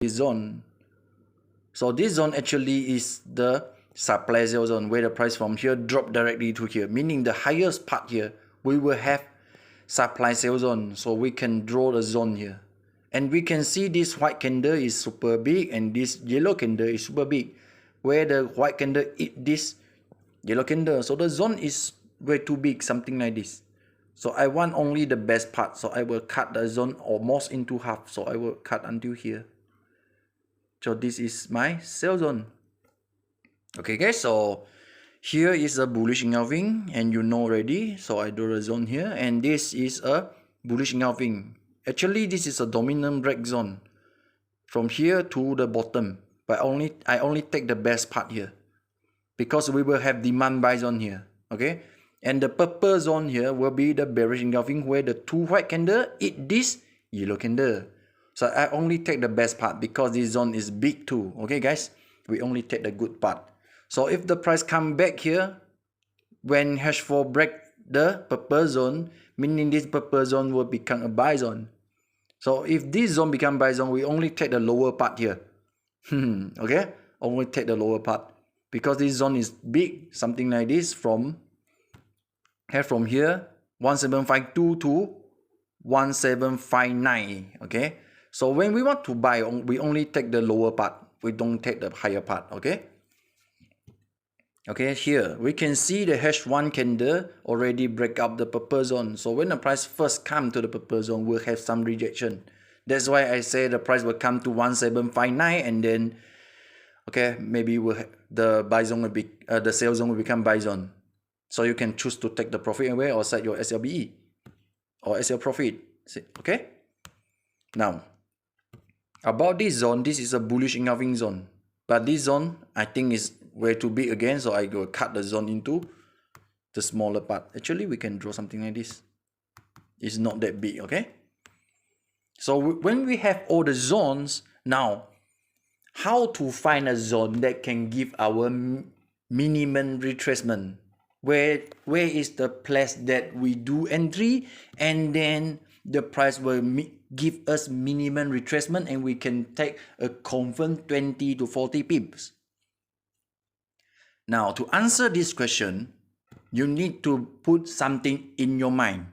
this zone. So this zone actually is the supply sell zone, where the price from here drop directly to here, meaning the highest part here we will have supply sell zone. So we can draw the zone here, and we can see this white candle is super big and this yellow candle is super big, where the white candle eat this yellow candle. So the zone is way too big, something like this. So I want only the best part, so I will cut the zone almost into half. So I will cut until here. So this is my sell zone. Okay guys, so here is a bullish engulfing, and you know already. So I draw a zone here, and this is a bullish engulfing. Actually, this is a dominant break zone from here to the bottom, but I only take the best part here, because we will have demand buy zone here. Okay, and the purple zone here will be the bearish engulfing, where the two white candle eat this yellow candle. So I only take the best part because this zone is big too. Okay guys, we only take the good part. So if the price come back here, when H4 break the purple zone, meaning this purple zone will become a buy zone. So if this zone become buy zone, we only take the lower part here. Okay, only take the lower part, because this zone is big, something like this, from here 1752 to 1759. Okay, so when we want to buy, we only take the lower part, we don't take the higher part. Okay, here we can see the H1 candle already break up the purple zone. So when the price first come to the purple zone, we'll have some rejection. That's why I say the price will come to 1759, and then okay, maybe the buy zone will be the sell zone will become buy zone. So you can choose to take the profit away or set your SLBE or SL profit. Okay, now about this zone, this is a bullish engulfing zone, but this zone I think is way too big again, so I go cut the zone into the smaller part. Actually, we can draw something like this. It's not that big. Okay, so when we have all the zones, now how to find a zone that can give our minimum retracement? Where is the place that we do entry, and then the price will give us minimum retracement, and we can take a confirm 20 to 40 pips. Now, to answer this question, you need to put something in your mind.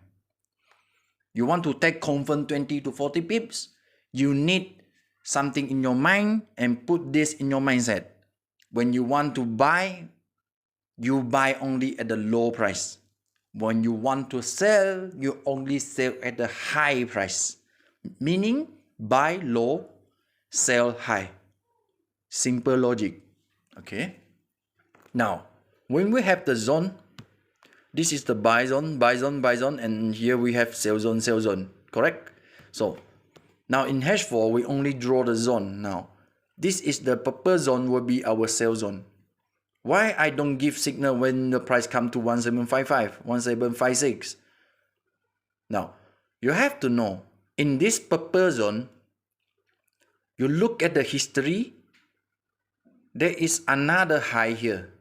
You want to take confirm 20 to 40 pips, you need something in your mind, and put this in your mindset. When you want to buy, you buy only at the low price. When you want to sell, you only sell at the high price. Meaning, buy low, sell high. Simple logic. Okay. Now, when we have the zone, this is the buy zone, and here we have sell zone, correct? So, now in H4, we only draw the zone. Now, this is the purple zone will be our sell zone. Why I don't give signal when the price come to 1755, 1756? Now, you have to know, in this purple zone, you look at the history, there is another high here.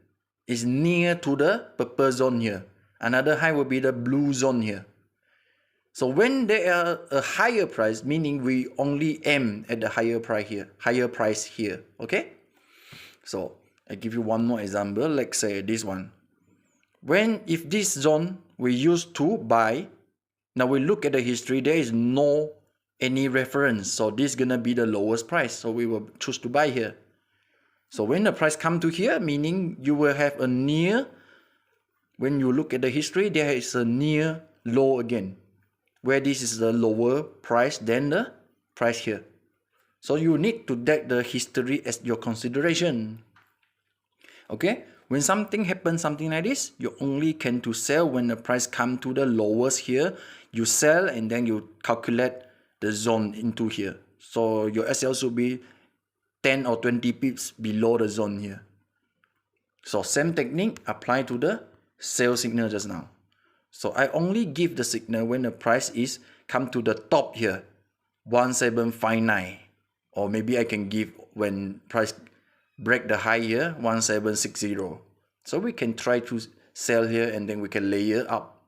It's near to the purple zone here. Another high will be the blue zone here. So when there are a higher price, meaning we only aim at the higher price here. Okay? So I give you one more example. Let's say this one. If this zone we use to buy, now we look at the history, there is no any reference. So this is gonna be the lowest price. So we will choose to buy here. So when the price come to here, meaning you will have a near, when you look at the history, there is a near low again, where this is the lower price than the price here. So you need to take the history as your consideration. Okay, when something happens, something like this, you only can to sell when the price come to the lowest here. You sell and then you calculate the zone into here. So your SL should be 10 or 20 pips below the zone here. So same technique apply to the sell signal just now. So I only give the signal when the price is come to the top here, 1759, or maybe I can give when price break the high here, 1760. So we can try to sell here and then we can layer up.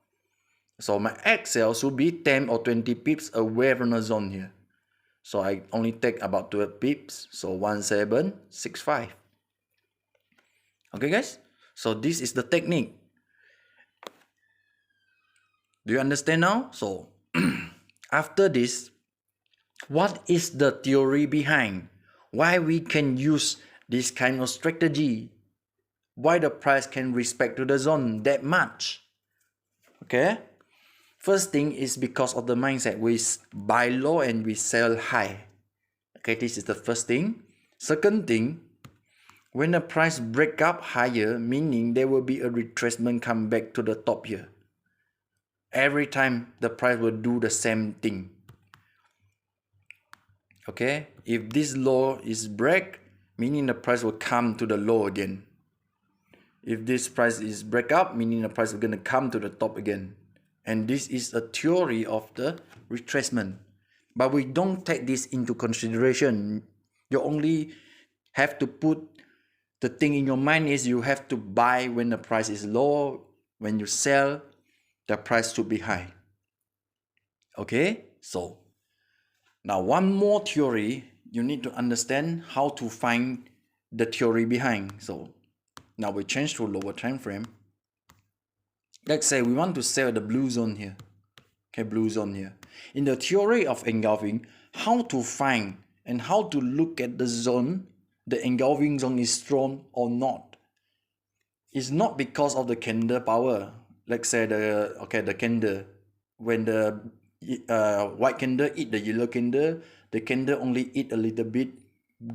So my XL should be 10 or 20 pips away from the zone here. So I only take about 12 pips. So 1765. Okay guys, so this is the technique. Do you understand now? So after this, what is the theory behind why we can use this kind of strategy? Why the price can respect to the zone that much? Okay, first thing is because of the mindset. We buy low and we sell high. Okay, this is the first thing. Second thing, when the price break up higher, meaning there will be a retracement come back to the top here. Every time the price will do the same thing. Okay, if this low is break, meaning the price will come to the low again. If this price is break up, meaning the price is going to come to the top again. And this is a theory of the retracement. But we don't take this into consideration. You only have to put the thing in your mind is you have to buy when the price is low. When you sell, the price should be high. Okay, so now one more theory, you need to understand how to find the theory behind. So now we change to lower time frame. Let's say we want to sell the blue zone here. Okay, blue zone here. In the theory of engulfing, how to find and how to look at the zone, the engulfing zone is strong or not. It's not because of the candle power. Let's say the candle, when the white candle eat the yellow candle, the candle only eat a little bit,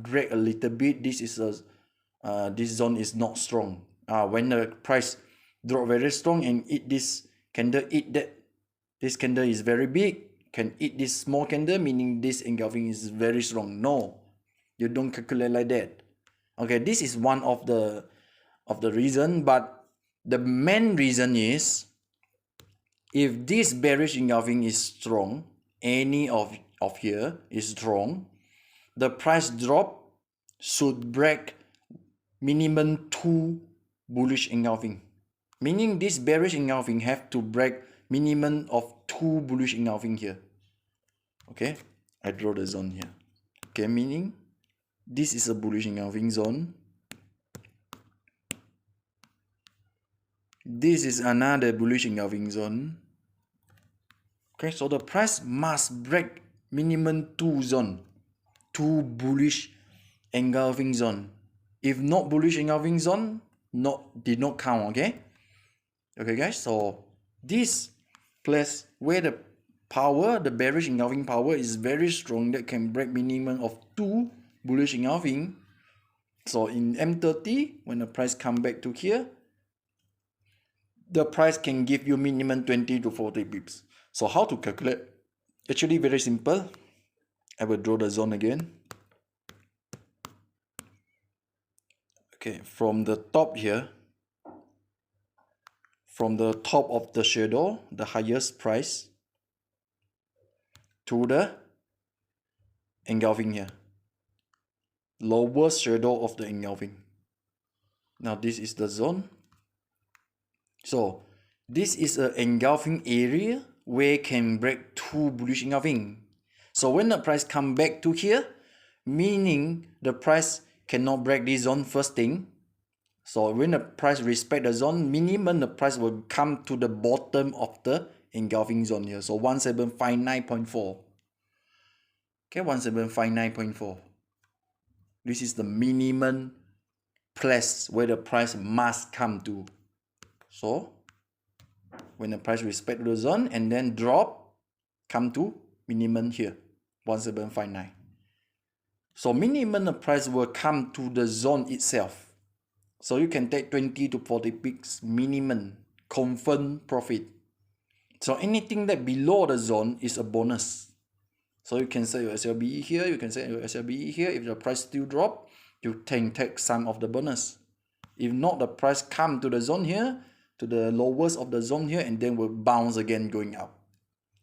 drag a little bit. This is this zone is not strong. When the price drop very strong and eat this candle, eat that, this candle is very big, can eat this small candle, meaning this engulfing is very strong. No, you don't calculate like that. Okay, this is one of the reason, but the main reason is if this bearish engulfing is strong, any of here is strong, the price drop should break minimum 2 bullish engulfing. Meaning this bearish engulfing have to break minimum of 2 bullish engulfing here. Okay, I draw the zone here. Okay, meaning this is a bullish engulfing zone. This is another bullish engulfing zone. Okay, so the price must break minimum 2 zone, 2 bullish engulfing zone. If not bullish engulfing zone, did not count. Okay. Okay, guys. So this place where the power, the bearish engulfing power is very strong, that can break minimum of 2 bullish engulfing. So in M30, when the price come back to here, the price can give you minimum 20 to 40 pips. So how to calculate? Actually very simple. I will draw the zone again. Okay, from the top here, from the top of the shadow, the highest price, to the engulfing here, lowest shadow of the engulfing. Now this is the zone. So this is an engulfing area where can break 2 bullish engulfing. So when the price come back to here, meaning the price cannot break this zone first thing. So when the price respect the zone, minimum the price will come to the bottom of the engulfing zone here. So 1759.4. Okay, 1759.4. This is the minimum place where the price must come to. So when the price respect the zone and then drop, come to minimum here, 1759. So minimum the price will come to the zone itself. So you can take 20 to 40 pips minimum confirmed profit. So anything that below the zone is a bonus. So you can say your SLBE here, you can say your SLBE here. If the price still drop, you can take some of the bonus. If not, the price come to the zone here, to the lowest of the zone here, and then will bounce again going up.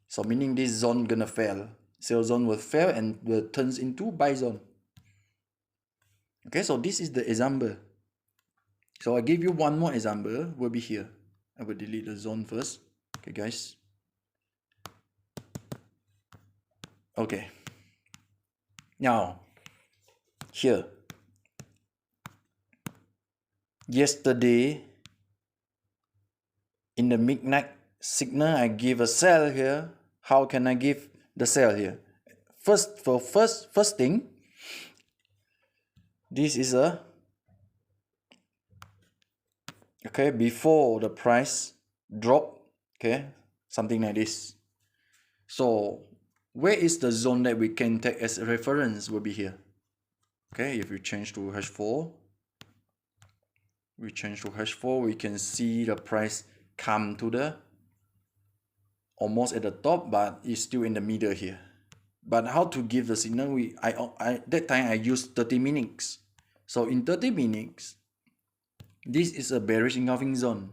So meaning this zone gonna fail. Sell zone will fail and will turns into buy zone. Okay, so this is the example. So I give you one more example, will be here. I will delete the zone first. Okay, guys. Okay. Now, here, yesterday, in the midnight signal, I give a sell here. How can I give the sell here? First thing, this is a, okay, before the price drop, okay, something like this. So where is the zone that we can take as a reference will be here. Okay, if we change to H4, we can see the price come to the almost at the top, but it's still in the middle here. But how to give the signal? That time I used 30 minutes. So in 30 minutes, this is a bearish engulfing zone.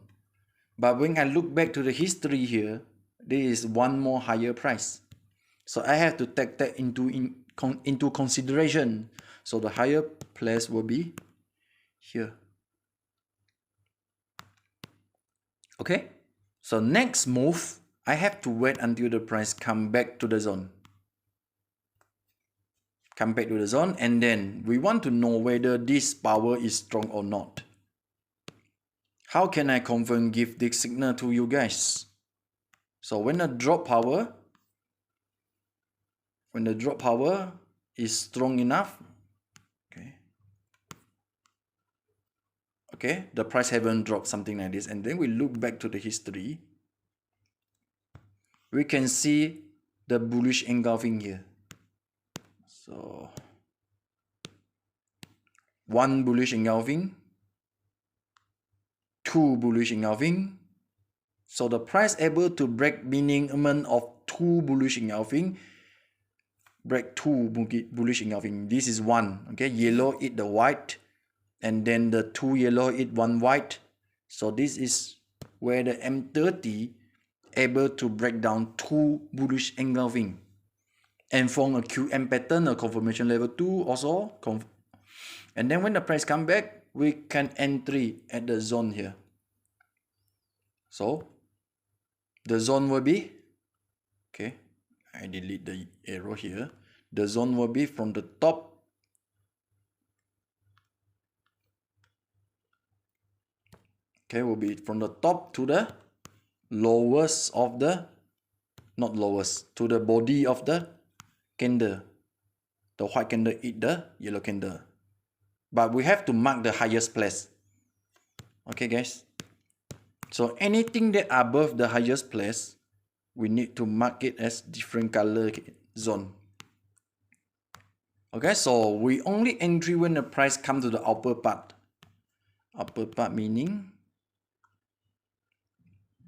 But when I look back to the history here, there is one more higher price. So I have to take that into consideration. So the higher place will be here. Okay. So next move, I have to wait until the price come back to the zone. Come back to the zone, and then we want to know whether this power is strong or not. How can I confirm give this signal to you guys? So when the drop power is strong enough, okay, the price haven't dropped, something like this, and then we look back to the history, we can see the bullish engulfing here. So one bullish engulfing, two bullish engulfing. So the price able to break minimum of two bullish engulfing, break two bullish engulfing. This is one, okay, yellow eat the white, and then the two yellow eat one white. So this is where the M30 able to break down two bullish engulfing and form a QM pattern, a confirmation level 2 also. And then when the price come back, we can entry at the zone here. So the zone will be, okay, I delete the arrow here. The zone will be from the top will be from the top to the lowest of the, not lowest, to the body of the candle. The white candle eat the yellow candle. But we have to mark the highest place. Okay, guys. So anything that above the highest place, we need to mark it as different color zone. Okay, so we only entry when the price come to the upper part. Upper part meaning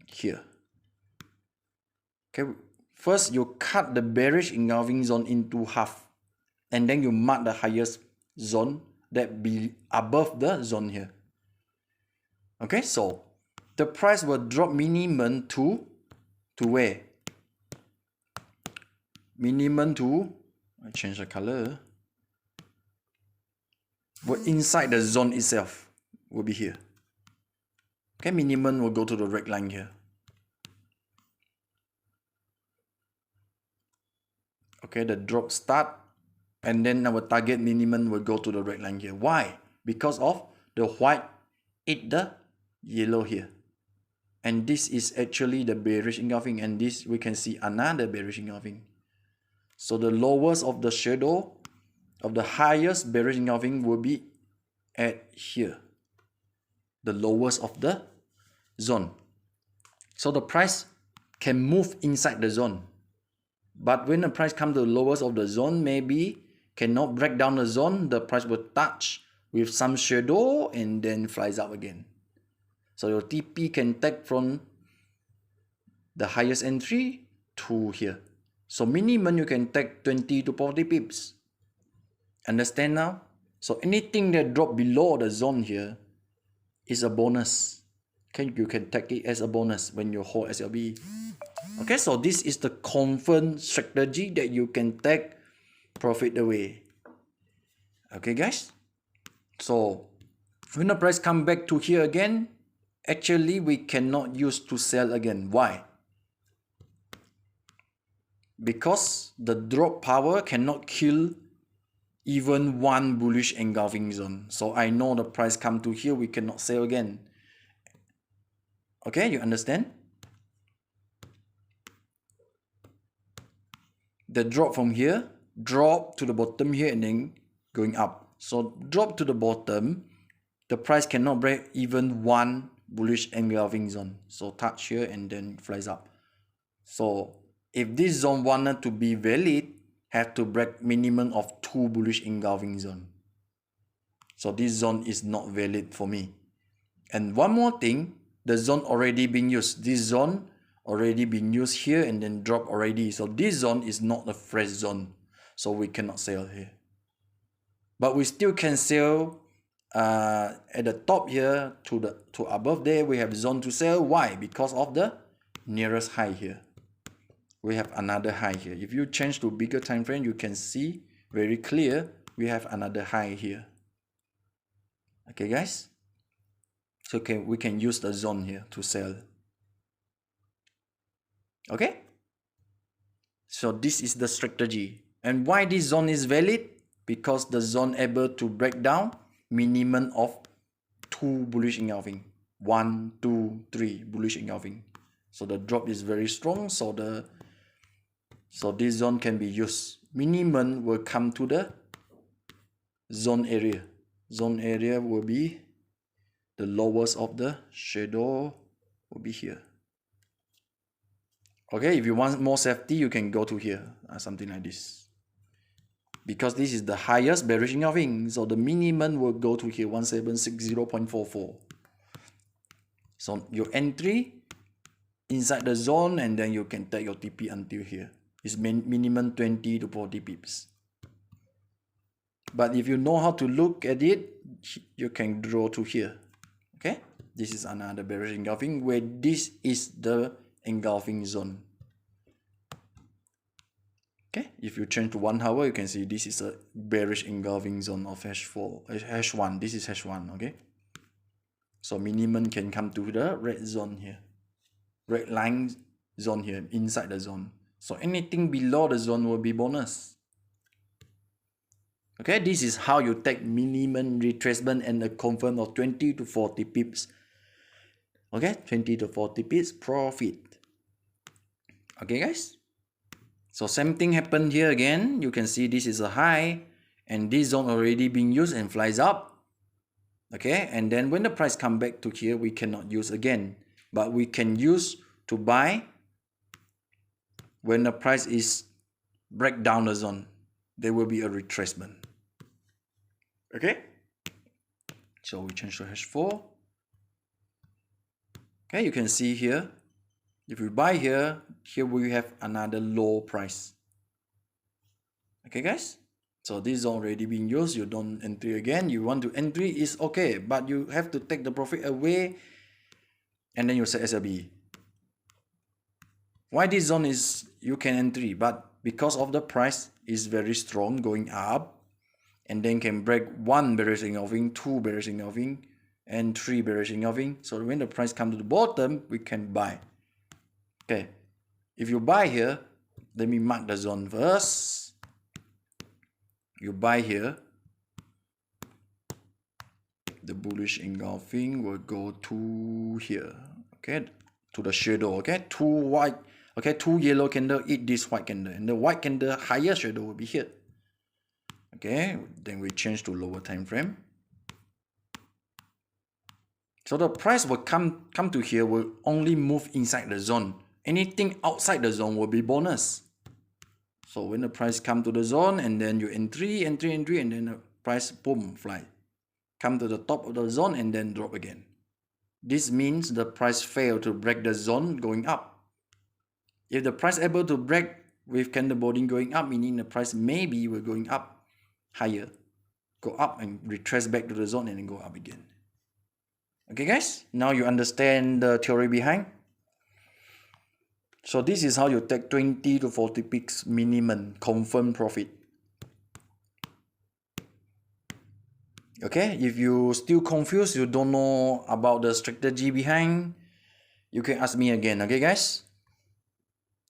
here. Okay, first you cut the bearish engulfing zone into half, and then you mark the highest zone that be above the zone here. Okay, so the price will drop minimum to where? Minimum to, I change the color. But inside the zone itself will be here. Okay, minimum will go to the red line here. Okay, the drop start, and then our target minimum will go to the red line here. Why? Because of the white eat the yellow here. And this is actually the bearish engulfing, and this we can see another bearish engulfing. So the lowest of the shadow of the highest bearish engulfing will be at here. The lowest of the zone. So the price can move inside the zone. But when the price comes to the lowest of the zone, maybe cannot break down the zone, the price will touch with some shadow and then flies up again. So your TP can take from the highest entry to here. So minimum you can take 20 to 40 pips. Understand now? So anything that drop below the zone here is a bonus. Okay, you can take it as a bonus when you hold SLB. Okay, so this is the confirmed strategy that you can take profit away. Okay, guys. So when the price come back to here again, actually we cannot use to sell again. Why? Because the drop power cannot kill even one bullish engulfing zone. So I know the price come to here, we cannot sell again. Okay, you understand? The drop from here, drop to the bottom here and then going up. So drop to the bottom, the price cannot break even one bullish engulfing zone. So touch here and then flies up. So if this zone wanted to be valid, have to break minimum of 2 bullish engulfing zone. So this zone is not valid for me. And one more thing, the zone already being used. This zone already been used here and then drop already. So this zone is not a fresh zone. So we cannot sell here. But we still can sell at the top here to above there. We have zone to sell. Why? Because of the nearest high here. We have another high here. If you change to bigger time frame, you can see very clear we have another high here. Okay, guys? So we can use the zone here to sell. Okay? So this is the strategy. And why this zone is valid? Because the zone able to break down minimum of 2 bullish engulfing. 1, 2, 3 bullish engulfing. So the drop is very strong. So this zone can be used. Minimum will come to the zone area. Zone area will be the lowest of the shadow will be here. Okay, if you want more safety, you can go to here, something like this. Because this is the highest bearish engulfing, so the minimum will go to here, 1760.44. So your entry inside the zone, and then you can take your TP until here. It's minimum 20 to 40 pips. But if you know how to look at it, you can draw to here. Okay, this is another bearish engulfing where this is the engulfing zone. Okay, if you change to 1 hour, you can see this is a bearish engulfing zone of H1. This is H1. Okay, so minimum can come to the red zone here, red line zone here inside the zone. So anything below the zone will be bonus. Okay, this is how you take minimum retracement and a confirm of 20 to 40 pips. Okay, 20 to 40 pips profit. Okay, guys. So same thing happened here again. You can see this is a high and this zone already being used and flies up. Okay, and then when the price come back to here, we cannot use again, but we can use to buy when the price is break down the zone. There will be a retracement. Okay, so we change to H4. Okay, you can see here, if we buy here we have another low price. Okay, guys, so this is already being used. You don't entry again. You want to entry is okay, but you have to take the profit away and then you set SLB. Why this zone is you can entry, but because of the price is very strong going up, and then can break 1 bearish engulfing, 2 bearish engulfing, and 3 bearish engulfing. So when the price comes to the bottom, we can buy. Okay, if you buy here, let me mark the zone first. You buy here, the bullish engulfing will go to here. Okay, to the shadow. Okay, 2 white. Okay, 2 yellow candle eat this white candle, and the white candle higher shadow will be here. Okay, then we change to lower time frame. So the price will come to here, will only move inside the zone. Anything outside the zone will be bonus. So when the price come to the zone and then you entry, and then the price boom fly. Come to the top of the zone and then drop again. This means the price failed to break the zone going up. If the price able to break with candle body going up, meaning the price maybe will going up higher, go up and retrace back to the zone and then go up again. Okay, guys, now you understand the theory behind. So this is how you take 20 to 40 pips minimum confirm profit. Okay, if you still confused, you don't know about the strategy behind, you can ask me again. Okay, guys,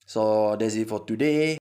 so that's it for today.